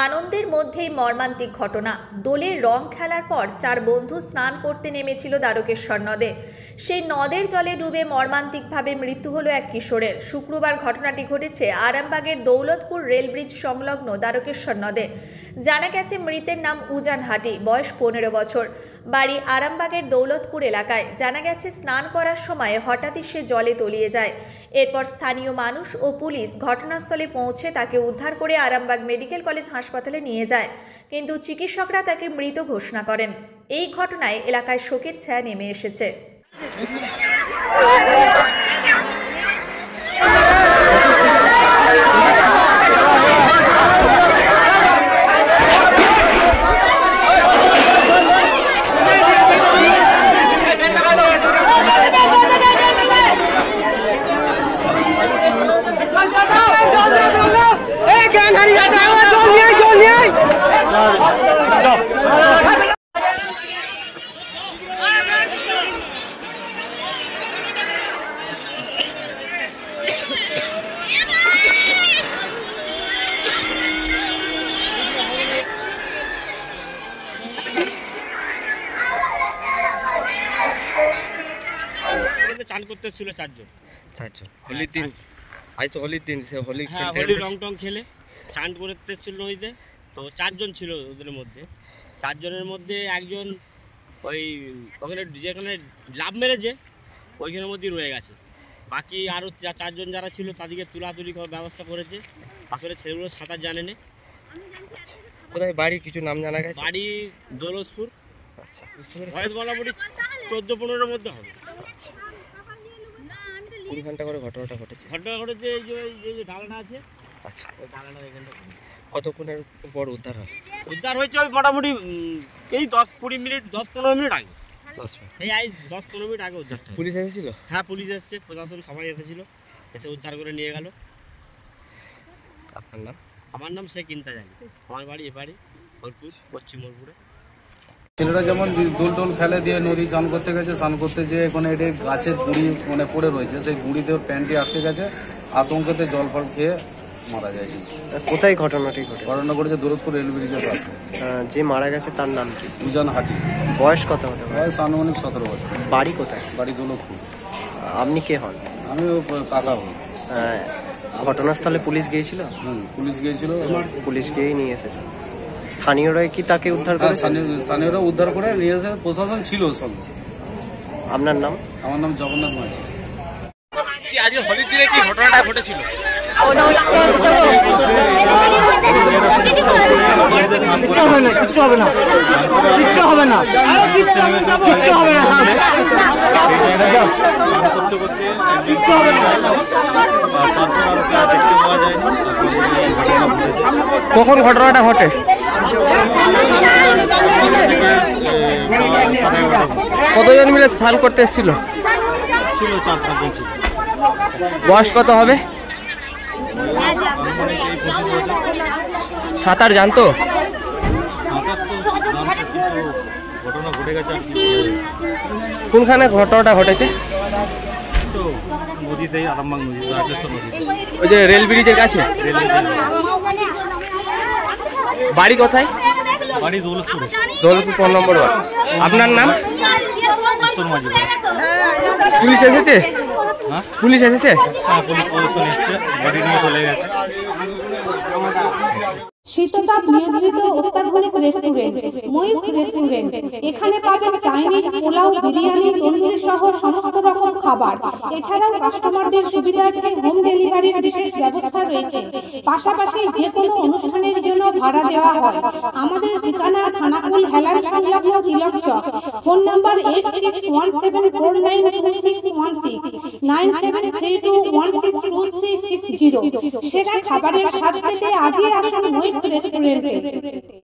আনন্দের মধ্যেই মর্মান্তিক ঘটনা। দোলের রং খেলার পর 4 বন্ধু স্নান করতে নেমেছিল দ্বারকেশ্বর নদে। সেই নদের জলে ডুবে মর্মান্তিকভাবে মৃত্যু হলো এক কিশোরের। শুক্রবার ঘটনাটি ঘটেছে আরামবাগের দৌলতপুর রেল ব্রিজ সংলগ্ন দ্বারকেশ্বর নদে। জানা গেছে মৃতের নাম উজান হাটি, বয়স 15 বছর, বাড়ি আরামবাগের দৌলতপুর এলাকায়। জানা গেছে স্নান করার সময় হঠাৎই সে জলে তলিয়ে যায়। এরপর স্থানীয় মানুষ ও পুলিশ ঘটনাস্থলে পৌঁছে তাকে উদ্ধার করে আরামবাগ মেডিকেল কলেজ হাসপাতালে নিয়ে যায়, কিন্তু চিকিৎসকরা তাকে মৃত ঘোষণা করেন। এই ঘটনায় এলাকায় শোকের ছায়া নেমে এসেছে। চান করতে ছিল চারজন হোলির দিন। আজ তো হোলির দিন, সে হোলি হোলির রং টং খেলে চান করতে ছিল নদীতে। তো 4 জন ছিল ওদের মধ্যে। 4 জনের মধ্যে একজন ওই ওখানে যেখানে লাভ মেরেছে ওইখানের মধ্যেই রয়ে গেছে। বাকি আরও 4 জন যারা ছিল তাদেরকে তুলাতুলি করার ব্যবস্থা করেছে। আসলে ছেলেগুলো সাঁতার জানে না। কোথায় বাড়ি, কিছু নাম জানা গেছে? বাড়ি দৌলতপুর। আচ্ছা, বয়স মোটামুটি 14-15-এর মধ্যে হবে। কোন ঘন্টা করে ঘটনাটা ঘটেছে? ঘটনা ঘটেছে এই যে ডালাটা আছে। আচ্ছা, ওই ডালাটা এখানটা। কতক্ষণের পর উদ্ধার হয়? উদ্ধার হয়েছে ওই মোটামুটি এই 10-20 মিনিট, 10-15 মিনিট আগে। 10 মিনিট? এই 10-15 মিনিট আগে উদ্ধার। পুলিশ এসেছিল? হ্যাঁ, পুলিশ এসেছে, প্রশাসন সবাই এসেছিল, এসে উদ্ধার করে নিয়ে গেল। আপনার নাম? আমার নাম শেখ ইন্তাজালি। আমার বাড়ি এবারে হরপুর, পশ্চিম হরপুরে। ছেলেরা যেমন দোল টোল ফেলে দিয়ে নদী স্নান করতে গেছে, স্নান করতে যেয়ে কোনো এটি গাছের গুঁড়ি পড়ে রয়েছে, সেই গুঁড়িতে প্যান্টটি আটকে গেছে। আতঙ্কেতে জল ফল খেয়ে মারা যায়। কোথায় ঘটনাটি ঘটে? ঘটনা ঘটেছে দৌলতপুর রেল ব্রিজের পাশে। যে মারা গেছে তার নাম কি? উজান হাটি। বয়স কত হতে পারে? বয়স আনুমানিক 17 বছর। বাড়ি কোথায়? বাড়ি দৌলতপুর। আপনি কে হন? আমি কাকা হই। ঘটনাস্থলে পুলিশ গিয়েছিল? পুলিশ গিয়েছিল, পুলিশ গিয়েই নিয়ে এসেছে। স্থানীয়রাই কি তাকে উদ্ধার করে? স্থানীয়রা উদ্ধার করে নিয়ে এসে, প্রশাসন ছিল সঙ্গে। আপনার নাম? আমার নাম জগন্নাথ মাঝি। আজকে হোলির দিনে কি ঘটনাটা ঘটেছিল? কখন ঘটনাটা ঘটে? কতজন মিলে স্নান করতে এসেছিল? ছিল 4-5 জন ছিল। বয়স কত হবে? সাঁতার জানতো? ঘটনা ঘটে গেছে। কোনখানে ঘটনাটা ঘটেছে? তো নদীতেই, আরামবাগ নদী, ওই যে রেল ব্রিজের কাছে। বাড়ি কোথায়? বাড়ি দৌলতপুর। দৌলতপুর 15 নম্বর ওয়ার্ড। আপনার নাম? উত্তর মাঝি। পুলিশ এসেছে? পুলিশ এসেছে? হ্যাঁ, পুলিশ এসেছে, গাড়ি নিয়ে চলে গেছে। শীততাপ নিয়ন্ত্রিত অত্যাধুনিক রেস্টুরেন্ট ময়ূখ রেস্টুরেন্ট। এখানে পাবেন চাইনিজ, পোলাও, বিরিয়ানি, তন্দুরি সহ সমস্ত রকম খাবার। এছাড়াও কাস্টমারদের সুবিধার্থে হোম ডেলিভারির বিশেষ ব্যবস্থা রয়েছে। পাশাপাশি যে কোনো অনুষ্ঠানের জন্য ভাড়া দেওয়া হয়। আমাদের ঠিকানা খানাকুল হেলান সংলগ্ন তিলক চক। Phone number 8617492616, 9732162360। সেরা খাবারের স্বাদ পেতে আজই আসুন ময়ূখ রেস্টুরেন্টে।